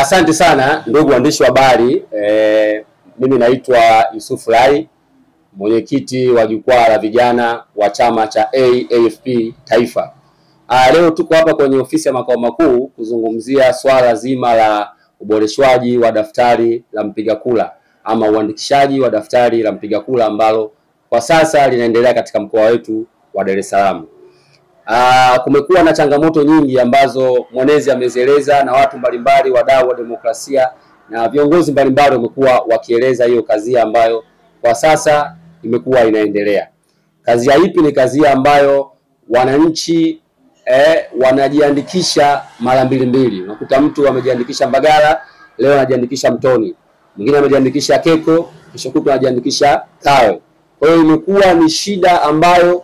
Asante sana ndugu waandishi wa habari. Mimi naitwa Yusuf Rai, mwenyekiti wa jukwaa la vijana wa chama cha AAFP Taifa. Leo tuko hapa kwenye ofisi ya makao makuu kuzungumzia swala zima la uboreshwaji wa daftari la mpiga kura ama uandikishaji wa daftari la mpiga kura ambalo kwa sasa linaendelea katika mkoa wetu wa Dar es Salaam. Kumekuwa na changamoto nyingi ambazo mwenezi amezieleza na watu mbalimbali, wadau wa demokrasia na viongozi mbalimbali wamekuwa wakieleza hiyo kazi ambayo kwa sasa imekuwa inaendelea. Kazi ipi? Ni kazi ambayo wananchi wanajiandikisha mara mbili. Unakuta mtu amejiandikisha Mbagala, leo anajiandikisha Mtoni. Mwingine amejiandikisha Keko, kesho kutwa anajiandikisha Kawe. Kwa hiyo imekuwa ni shida ambayo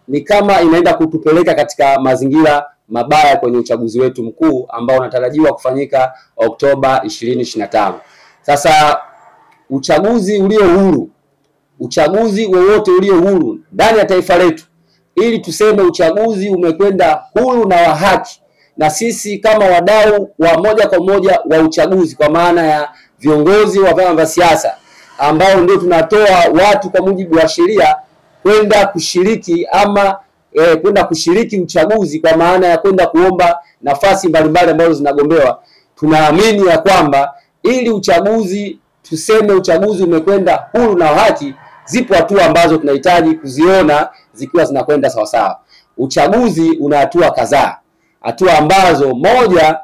ni kama inaenda kutupeleka katika mazingira mabaya kwenye uchaguzi wetu mkuu ambao unatarajiwa kufanyika Oktoba 2025. Sasa uchaguzi ulio huru, uchaguzi wowote ulio huru ndani ya taifa letu, ili tuseme uchaguzi umekwenda huru na wa haki, na sisi kama wadau wa moja kwa moja wa uchaguzi, kwa maana ya viongozi wa vyama vya siasa ambao ndio tunatoa watu kwa mujibu wa sheria kwenda kushiriki ama kwenda kushiriki uchaguzi, kwa maana ya kwenda kuomba nafasi mbalimbali ambazo zinagombewa, tunaamini ya kwamba ili uchaguzi tuseme uchaguzi umekwenda huru na haki, zipo hatua ambazo tunahitaji kuziona zikiwa zinakwenda sawa sawa. Uchaguzi una hatua kadhaa. Hatua ambazo moja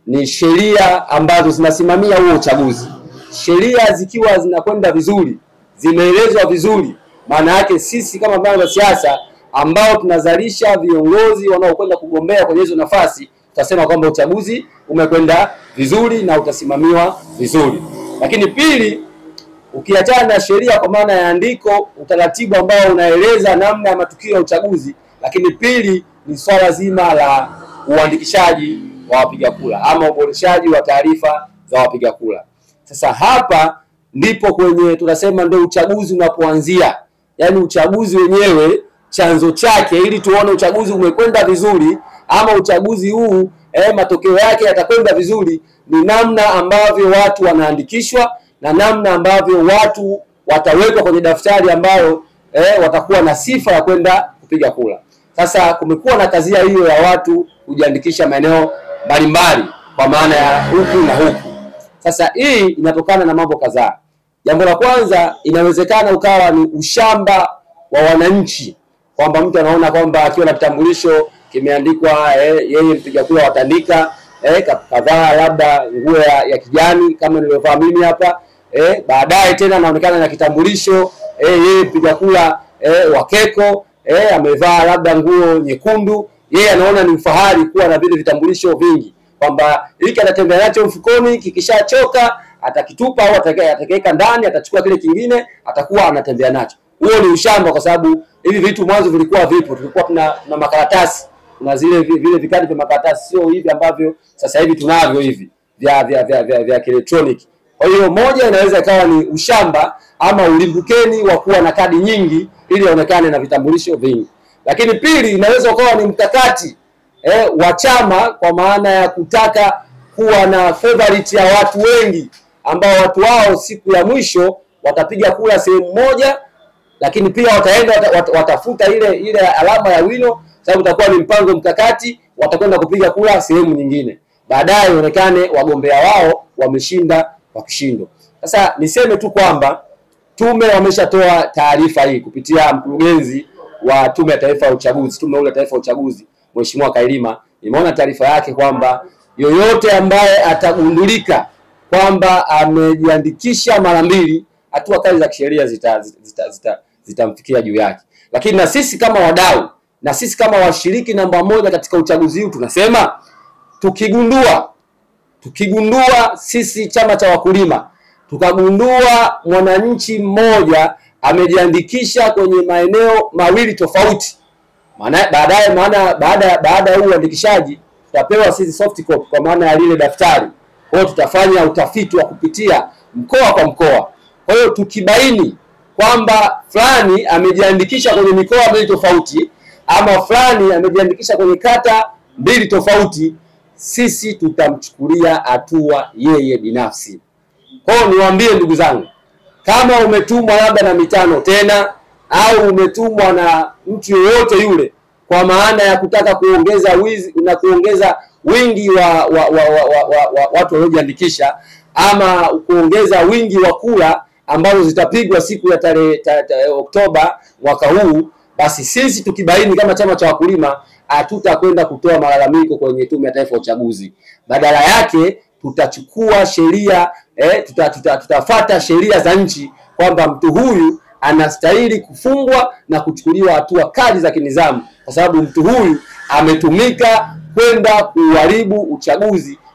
ni sheria ambazo zinasimamia huo uchaguzi. Sheria zikiwa zinakwenda vizuri, zimeelezwa vizuri, maana yake sisi kama vyama vya siasa ambao tunazalisha viongozi wanaokwenda kugombea kwenye hizo nafasi, tutasema kwamba uchaguzi umekwenda vizuri na utasimamiwa vizuri. Lakini pili, ukiachana na sheria kwa maana ya andiko, utaratibu ambao unaeleza namna ya matukio ya uchaguzi, lakini pili ni swala zima la uandikishaji wa wapiga kura ama uboreshaji wa taarifa za wapiga kura. Sasa hapa ndipo kwenye tunasema ndio uchaguzi unapoanzia. Yaani uchaguzi wenyewe chanzo chake, ili tuone uchaguzi umekwenda vizuri ama uchaguzi huu matokeo yake yatakwenda vizuri, ni namna ambavyo watu wanaandikishwa na namna ambavyo watu watawekwa kwenye daftari ambayo watakuwa na sifa ya kwenda kupiga kura. Sasa kumekuwa na kazi hiyo ya watu kujiandikisha maeneo mbalimbali kwa maana ya huku na huku. Sasa hii inatokana na mambo kadhaa. Jambo la kwanza, inawezekana ukawa ni ushamba wa wananchi, kwamba mtu anaona kwamba akiwa na kitambulisho kimeandikwa yeye mpiga kura watandika kadhaa, labda nguo ya kijani kama nilivyovaa mimi hapa, baadaye tena anaonekana na kitambulisho yeye mpiga kura wa Keko, amevaa labda nguo nyekundu. Yeye anaona ni ufahari kuwa na vile vitambulisho vingi, kwamba hiki anatembea nacho mfukoni, kikishachoka atakitupa au atakaweka ndani, atachukua kile kingine atakuwa anatembea nacho. Huo ni ushamba, kwa sababu hivi vitu mwanzo vilikuwa vipo. Tulikuwa tuna makaratasi, kuna vile vikadi vya makaratasi, sio hivi ambavyo sasa hivi tunavyo hivi vya electronic. Kwa hiyo moja inaweza ikawa ni ushamba ama ulimbukeni wa kuwa na kadi nyingi ili aonekane na vitambulisho vingi. Lakini pili, inaweza ukawa ni mkakati wa chama, kwa maana ya kutaka kuwa na favorite ya watu wengi ambao watu wao siku ya mwisho watapiga kura sehemu moja, lakini pia wataenda watafuta ile alama ya wino, sababu itakuwa ni mpango mkakati, watakwenda kupiga kura sehemu nyingine, baadaye ionekane wagombea wao wameshinda kwa kishindo. Sasa niseme tu kwamba tume wameshatoa taarifa hii kupitia mkurugenzi wa Tume ya Taifa ya Uchaguzi, Tume ya Taifa ya Uchaguzi, Mheshimiwa Kailima. Nimeona taarifa yake kwamba yoyote ambaye atagundulika kwamba amejiandikisha mara mbili, hatua kali za kisheria zitamfikia juu yake. Lakini na sisi kama wadau, na sisi kama washiriki namba moja katika uchaguzi huu, tunasema tukigundua sisi chama cha wakulima tukagundua mwananchi mmoja amejiandikisha kwenye maeneo mawili tofauti, baada ya uandikishaji tutapewa sisi soft copy kwa maana ya lile daftari. Kwa hiyo tutafanya utafiti wa kupitia mkoa kwa mkoa. Kwa hiyo tukibaini kwamba fulani amejiandikisha kwenye mikoa mbili tofauti ama fulani amejiandikisha kwenye kata mbili tofauti, sisi tutamchukulia hatua yeye binafsi. Kwa hiyo niwaambie ndugu zangu, kama umetumwa labda na mitano tena au umetumwa na mtu yoyote yule kwa maana ya kutaka kuongeza wizi na kuongeza wingi wa watu waliojiandikisha ama kuongeza wingi wa kura ambazo zitapigwa siku ya tarehe Oktoba mwaka huu, basi sisi tukibaini kama chama cha wakulima hatutakwenda kutoa malalamiko kwenye Tume ya Taifa ya Uchaguzi. Badala yake tutachukua sheria tutafuata sheria za nchi kwamba mtu huyu anastahili kufungwa na kuchukuliwa hatua kali za kinidhamu, kwa sababu mtu huyu ametumika kwenda kuharibu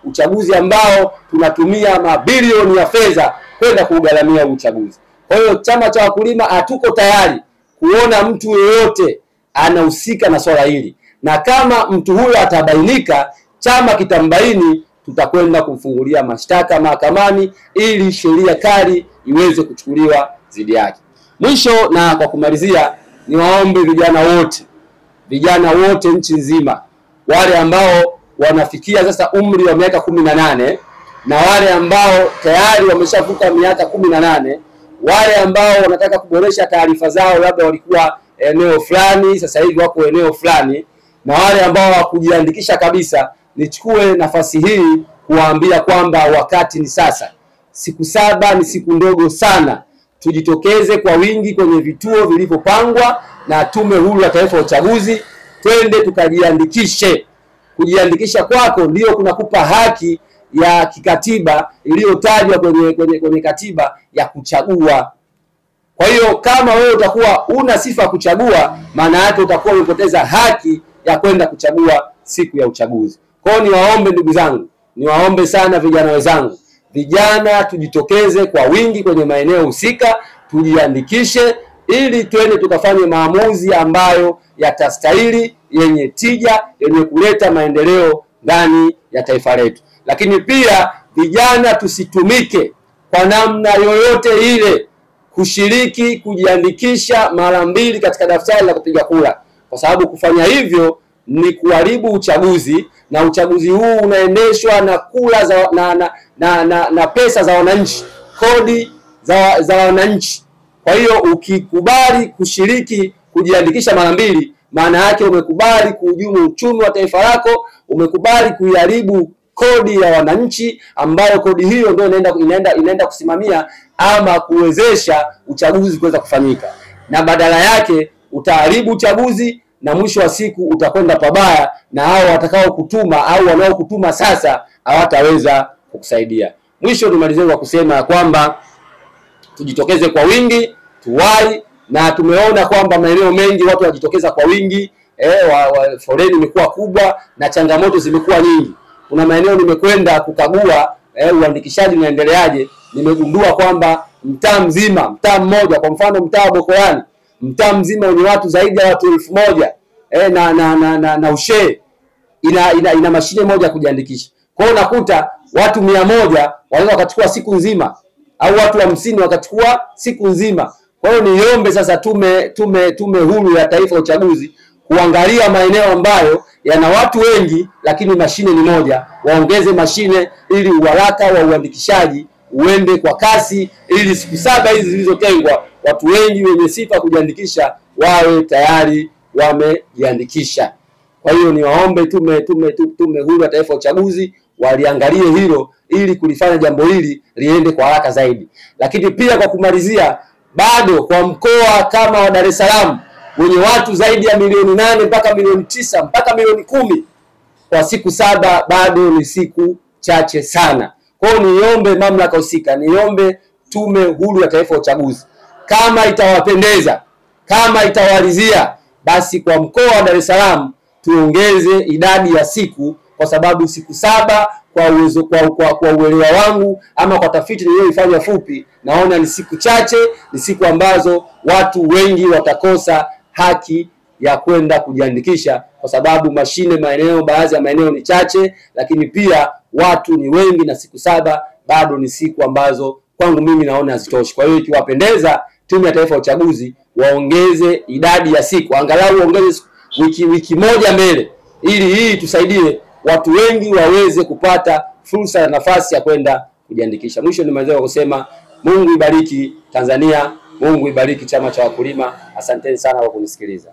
uchaguzi ambao tunatumia mabilioni ya fedha kwenda kugharamia uchaguzi. Kwa hiyo chama cha wakulima hatuko tayari kuona mtu yeyote anahusika na swala hili, na kama mtu huyo atabainika, chama kitambaini, tutakwenda kumfungulia mashtaka mahakamani ili sheria kali iweze kuchukuliwa dhidi yake. Mwisho na kwa kumalizia, niwaombe vijana wote nchi nzima, wale ambao wanafikia sasa umri wa miaka 18 na wale ambao tayari wameshavuka miaka 18, wale ambao wanataka kuboresha taarifa zao, labda walikuwa eneo fulani sasa hivi wako eneo fulani, na wale ambao hawakujiandikisha kabisa, nichukue nafasi hii kuwaambia kwamba wakati ni sasa. Siku 7 ni siku ndogo sana. Tujitokeze kwa wingi kwenye vituo vilivyopangwa na Tume Huru ya Taifa ya Uchaguzi, twende tukajiandikishe. Kujiandikisha kwako ndio kunakupa haki ya kikatiba iliyotajwa kwenye katiba ya kuchagua. Kwa hiyo kama wewe utakuwa una sifa kuchagua, maana yake utakuwa umepoteza haki ya kwenda kuchagua siku ya uchaguzi. Kwa hiyo niwaombe ndugu zangu, niwaombe sana vijana wenzangu, vijana tujitokeze kwa wingi kwenye maeneo husika, tujiandikishe ili twende tukafanye maamuzi ambayo yatastahili, yenye tija, yenye kuleta maendeleo ndani ya taifa letu. Lakini pia vijana tusitumike kwa namna yoyote ile kushiriki kujiandikisha mara 2 katika daftari la kupiga kura, kwa sababu kufanya hivyo ni kuharibu uchaguzi, na uchaguzi huu unaendeshwa na kura za na pesa za wananchi, kodi za wananchi. Kwa hiyo ukikubali kushiriki kujiandikisha mara 2, maana yake umekubali kuhujumu uchumi wa taifa lako, umekubali kuiharibu kodi ya wananchi, ambayo kodi hiyo ndio inaenda kusimamia ama kuwezesha uchaguzi kuweza kufanyika, na badala yake utaharibu uchaguzi, na mwisho wa siku utakwenda pabaya, na hao watakao kutuma au wanaokutuma sasa hawataweza kukusaidia. Mwisho nimalizie kwa kusema kwamba tujitokeze kwa wingi, tuwai, na tumeona kwamba maeneo mengi watu wajitokeza kwa wingi, foleni imekuwa kubwa na changamoto zimekuwa nyingi. Kuna maeneo nimekwenda kukagua uandikishaji unaendeleaje, nimegundua kwamba mtaa mmoja, kwa mfano mtaa wa Bokoani, mtaa mzima wenye watu zaidi ya watu 1000 na ushe ina mashine moja ya kujiandikisha. Kwa hiyo unakuta watu 100 wanaweza wakachukua siku nzima, au watu 50 wakachukua siku nzima. Kwa hiyo niombe sasa Tume Huru ya Taifa ya Uchaguzi kuangalia maeneo ambayo yana watu wengi lakini mashine ni moja, waongeze mashine ili uharaka wa uandikishaji uende kwa kasi, ili siku 7 hizi zilizotengwa watu wengi wenye sifa kujiandikisha wawe tayari wamejiandikisha. Kwa hiyo niwaombe Tume Huru ya Taifa ya Uchaguzi waliangalie hilo ili kulifanya jambo hili liende kwa haraka zaidi. Lakini pia kwa kumalizia, bado kwa mkoa kama wa Dar es Salaam wenye watu zaidi ya milioni 8 mpaka milioni 9 mpaka milioni 10, kwa siku 7 bado ni siku chache sana. Kwa hiyo niombe mamlaka husika, niombe Tume Huru ya Taifa ya Uchaguzi, kama itawapendeza, kama itawalizia, basi kwa mkoa wa Dar es Salaam tuongeze idadi ya siku, kwa sababu siku 7 kwa uelewa wangu ama kwa tafiti niliyoifanya fupi, naona ni siku chache, ni siku ambazo watu wengi watakosa haki ya kwenda kujiandikisha, kwa sababu mashine baadhi ya maeneo ni chache, lakini pia watu ni wengi, na siku 7 bado ni siku ambazo kwangu mimi naona hazitoshi. Kwa hiyo ikiwapendeza Tume ya Taifa ya Uchaguzi waongeze idadi ya siku, angalau waongeze wiki moja mbele, ili hii tusaidie watu wengi waweze kupata fursa na nafasi ya kwenda kujiandikisha. Mwisho nimaliza kwa kusema Mungu ibariki Tanzania, Mungu ibariki chama cha wakulima. Asanteni sana kwa kunisikiliza.